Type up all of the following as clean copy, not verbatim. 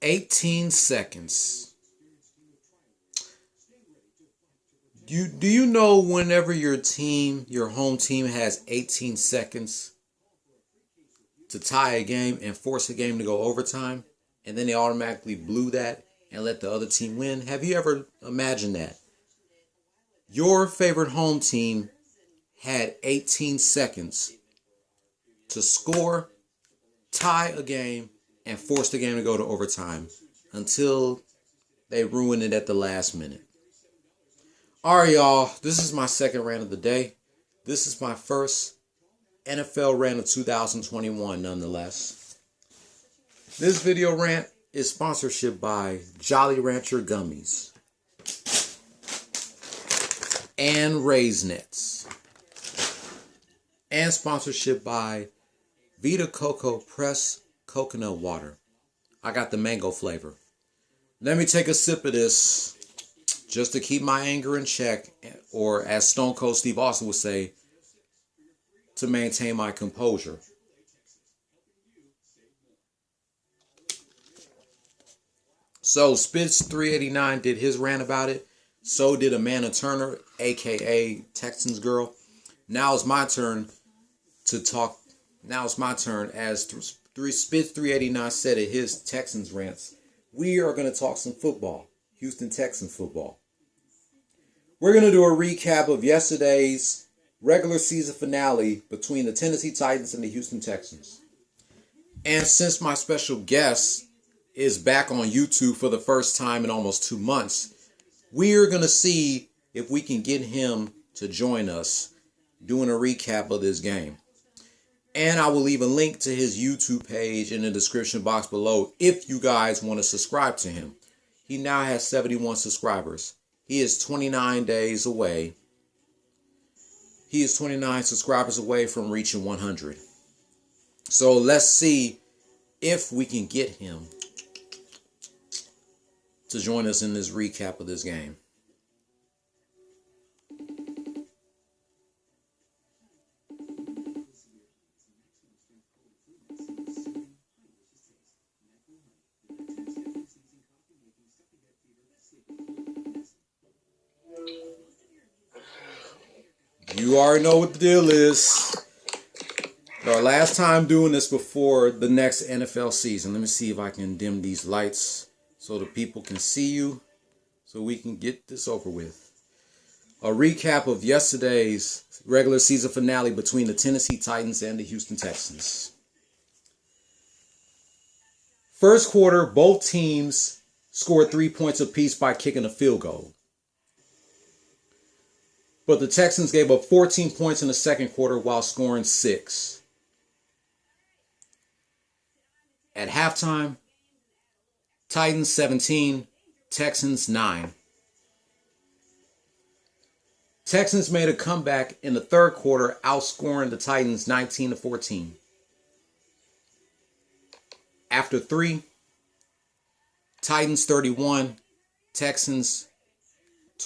$18. Do you know whenever your home team has 18 seconds to tie a game and force a game to go overtime, and then they automatically blew that and let the other team win? Have you ever imagined that? Your favorite home team had 18 seconds to score, tie a game, and force the game to go to overtime until they ruined it at the last minute. All right, y'all. This is my second rant of the day. This is my first NFL rant of 2021, nonetheless. This video rant is sponsorship by Jolly Rancher Gummies and Raisinets, and sponsorship by Vita Coco Pressed Coconut Water. I got the mango flavor. Let me take a sip of this just to keep my anger in check, or as Stone Cold Steve Austin would say, to maintain my composure. So Spitz 389 did his rant about it. So did Amanda Turner, aka Texans girl. Now it's my turn to talk. Now it's my turn, as Spitz 389 said at his Texans rants. We are going to talk some football. Houston Texans football. We're going to do a recap of yesterday's regular season finale between the Tennessee Titans and the Houston Texans. And since my special guest is back on YouTube for the first time in almost 2 months, we're going to see if we can get him to join us doing a recap of this game. And I will leave a link to his YouTube page in the description box below if you guys want to subscribe to him. He now has 71 subscribers. He is 29 days away. He is 29 subscribers away from reaching 100. So let's see if we can get him to join us in this recap of this game. You already know what the deal is. Our last time doing this before the next NFL season. Let me see if I can dim these lights so the people can see you, so we can get this over with. A recap of yesterday's regular season finale between the Tennessee Titans and the Houston Texans. First quarter, both teams scored 3 points apiece by kicking a field goal. But the Texans gave up 14 points in the second quarter while scoring 6. At halftime, Titans 17, Texans 9. Texans made a comeback in the third quarter, outscoring the Titans 19-14. After 3, Titans 31, Texans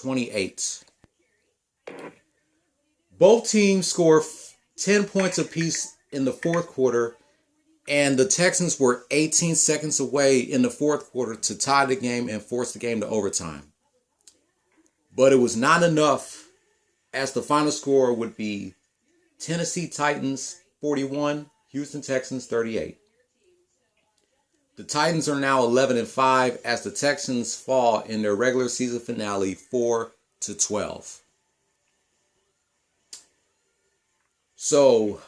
28. Both teams scored 10 points apiece in the fourth quarter, and the Texans were 18 seconds away in the fourth quarter to tie the game and force the game to overtime. But it was not enough, as the final score would be Tennessee Titans 41, Houston Texans 38. The Titans are now 11-5 as the Texans fall in their regular season finale 4-12. So,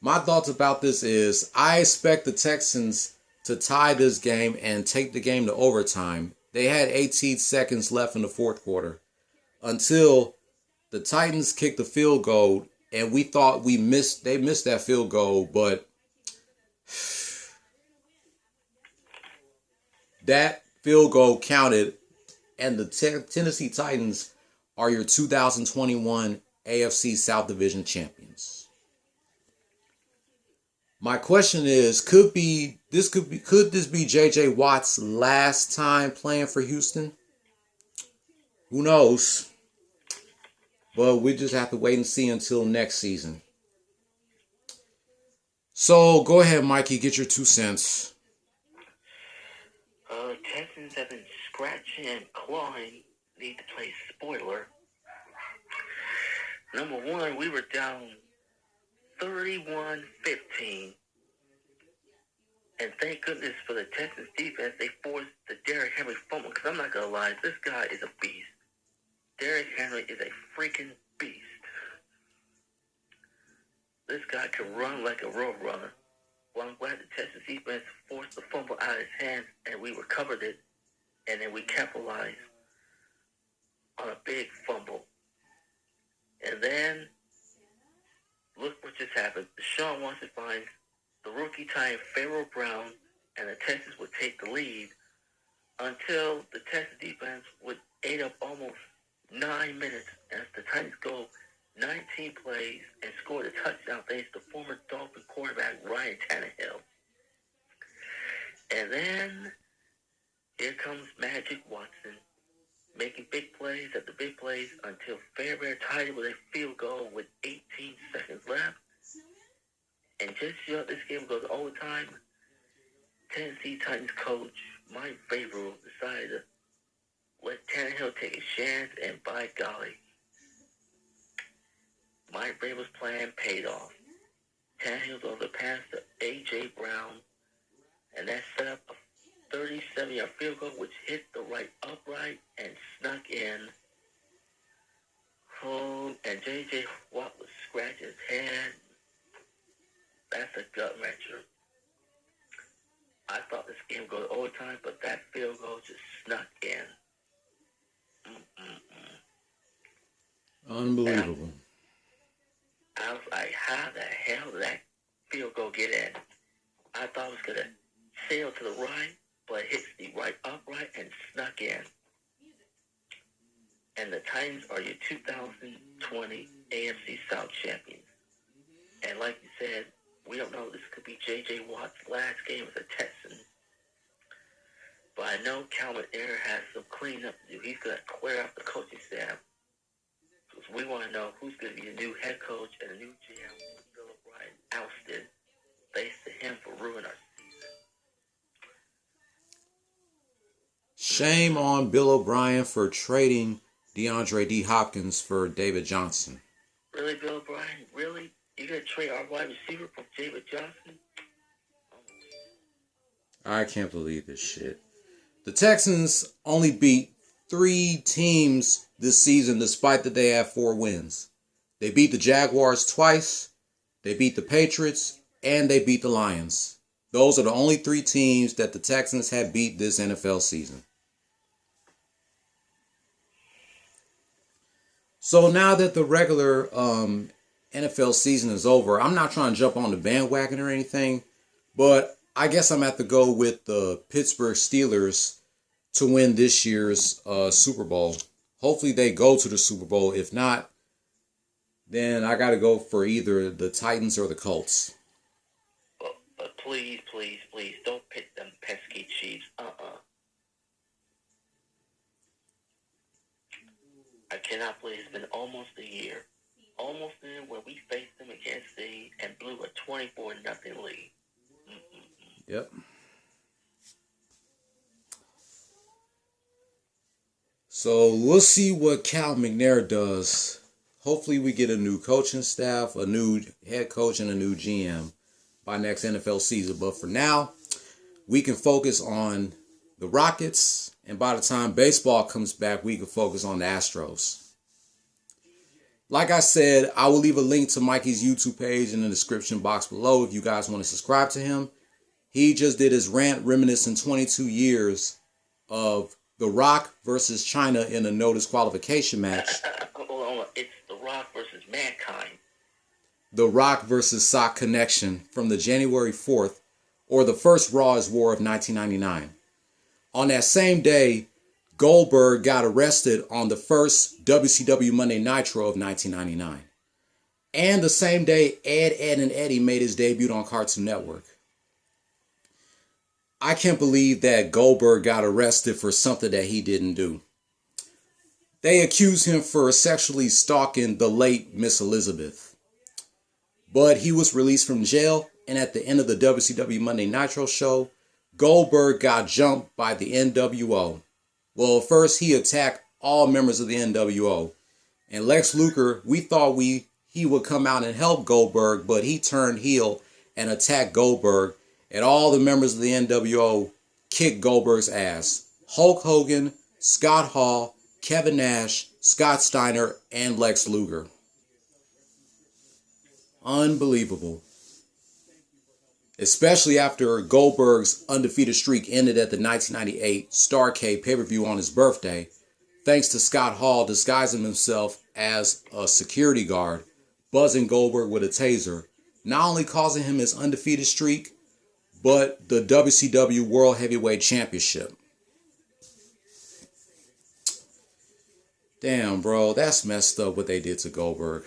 my thoughts about this is I expect the Texans to tie this game and take the game to overtime. They had 18 seconds left in the fourth quarter until the Titans kicked the field goal, and we thought they missed that field goal, but that field goal counted, and the Tennessee Titans are your 2021 AFC South Division champions. My question is, could this be J.J. Watt's last time playing for Houston? Who knows? But we just have to wait and see until next season. So go ahead, Mikey, get your 2 cents. Texans have been scratching and clawing. Need to play spoiler. Number one, we were down 31-15. And thank goodness for the Texans defense, they forced the Derrick Henry fumble. Because I'm not going to lie, this guy is a beast. Derrick Henry is a freaking beast. This guy can run like a road runner. Well, I'm glad the Texans defense forced the fumble out of his hands, and we recovered it, and then we capitalized on a big fumble. And then, look what just happened. Deshaun Watson finds the rookie tying Pharaoh Brown, and the Texans would take the lead until the Texans defense would ate up almost 9 minutes as the Titans go 19 plays and scored a touchdown thanks to former Dolphin quarterback Ryan Tannehill. And then here comes Magic Watson making big plays after big plays until Fairbairn tied it with a field goal with 18 seconds left. And just this game goes to overtime. Tennessee Titans coach Mike Vrabel decided to let Tannehill take a chance, and by golly, Mike Vrabel's plan paid off. Tannehill throws a pass to A.J. Brown, and that set up a 37-yard field goal, which hit the right upright and snuck in. Oh, and J.J. Watt was scratching his head. That's a gut wrencher. I thought this game would go to overtime, but that field goal just snuck in. Unbelievable. I was like, how the hell did that field goal get in? I thought it was going to sail to the right, but it hits the right upright and snuck in. And the Titans are your 2020 AFC South champions. And like you said, we don't know, this could be J.J. Watt's last game as a Texan. But I know Calvin Ayre has some cleanup to do. He's going to clear out the coaching staff. Because we want to know who's going to be the new head coach and the new GM. Bill O'Brien ousted. Thanks to him for ruining our season. Shame on Bill O'Brien for trading DeAndre D. Hopkins for David Johnson. Really, Bill O'Brien? Really? You going to trade our wide receiver for David Johnson? I can't believe this shit. The Texans only beat 3 teams this season despite that they have 4 wins. They beat the Jaguars twice, they beat the Patriots, and they beat the Lions. Those are the only 3 teams that the Texans have beat this NFL season. So now that the regular NFL season is over, I'm not trying to jump on the bandwagon or anything, but I guess I'm at to go with the Pittsburgh Steelers to win this year's Super Bowl. Hopefully they go to the Super Bowl. If not, then I got to go for either the Titans or the Colts. But please, please, please, don't pick them pesky Chiefs. I cannot believe it's been almost a year. Almost a year where we faced them against City and blew a 24-0 lead. Yep. So we'll see what Cal McNair does. Hopefully we get a new coaching staff, a new head coach, and a new GM by next NFL season. But for now, we can focus on the Rockets. And by the time baseball comes back, we can focus on the Astros. Like I said, I will leave a link to Mikey's YouTube page in the description box below if you guys want to subscribe to him. He just did his rant reminiscing 22 years of The Rock versus China in a no disqualification match. Hold on. It's The Rock versus Mankind. The Rock versus Sock Connection from the January 4th, or the first Raw is War of 1999. On that same day, Goldberg got arrested on the first WCW Monday Nitro of 1999. And the same day, Ed, and Eddie made his debut on Cartoon Network. I can't believe that Goldberg got arrested for something that he didn't do. They accused him for sexually stalking the late Miss Elizabeth. But he was released from jail, and at the end of the WCW Monday Nitro show, Goldberg got jumped by the NWO. Well, first he attacked all members of the NWO. And Lex Luger, we thought he would come out and help Goldberg, but he turned heel and attacked Goldberg. And all the members of the NWO kicked Goldberg's ass. Hulk Hogan, Scott Hall, Kevin Nash, Scott Steiner, and Lex Luger. Unbelievable. Especially after Goldberg's undefeated streak ended at the 1998 Starrcade pay-per-view on his birthday, thanks to Scott Hall disguising himself as a security guard, buzzing Goldberg with a taser, not only causing him his undefeated streak, but the WCW World Heavyweight Championship. Damn, bro, that's messed up what they did to Goldberg.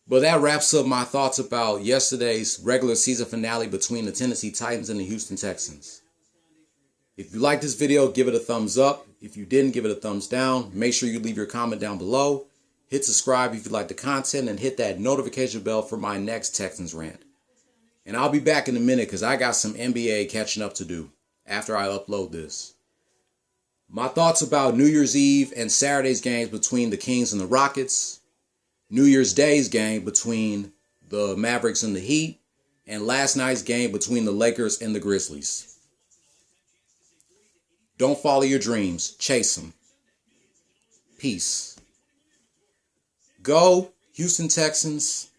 But that wraps up my thoughts about yesterday's regular season finale between the Tennessee Titans and the Houston Texans. If you like this video, give it a thumbs up. If you didn't, give it a thumbs down. Make sure you leave your comment down below. Hit subscribe if you like the content, and hit that notification bell for my next Texans rant. And I'll be back in a minute because I got some NBA catching up to do after I upload this. My thoughts about New Year's Eve and Saturday's games between the Kings and the Rockets. New Year's Day's game between the Mavericks and the Heat. And last night's game between the Lakers and the Grizzlies. Don't follow your dreams. Chase them. Peace. Go, Houston Texans.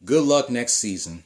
Good luck next season.